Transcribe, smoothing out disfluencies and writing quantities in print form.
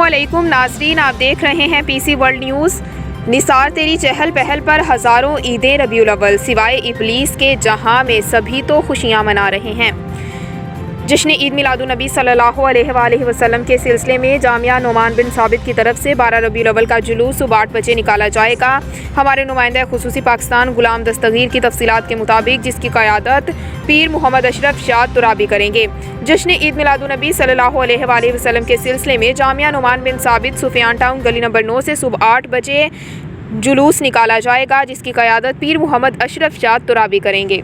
अस्सलामुअलैकुम नाज़रीन, आप देख रहे हैं पीसी वर्ल्ड न्यूज़। निसार तेरी चहल पहल पर हज़ारों ईदें रबीउल अव्वल सिवाय इब्लीस के जहां में सभी तो खुशियां मना रहे हैं। जश्न ईद मिलादुन नबी सल्लल्लाहु अलैहि वसल्लम के सिलसिले में जामिया नुमान बिन साबित की तरफ से 12 रबीउल अव्वल का जुलूस सुबह 8 बजे निकाला जाएगा। हमारे नुमाइंदा खुसूसी पाकिस्तान गुलाम दस्तगीर की तफसीलात के मुताबिक जिसकी क़यादत पीर मोहम्मद अशरफ शाद तुराबी करेंगे। जश्न ईद मिलादुन नबी सल्लल्लाहु अलैहि वसल्लम के सिलसिले में जामिया नुमान बिन साबित सुफियान टाउन गली नंबर 9 से सुबह 8 बजे जुलूस निकाला जाएगा, जिसकी क़यादत पीर मोहम्मद अशरफ शाद तुराबी करेंगे।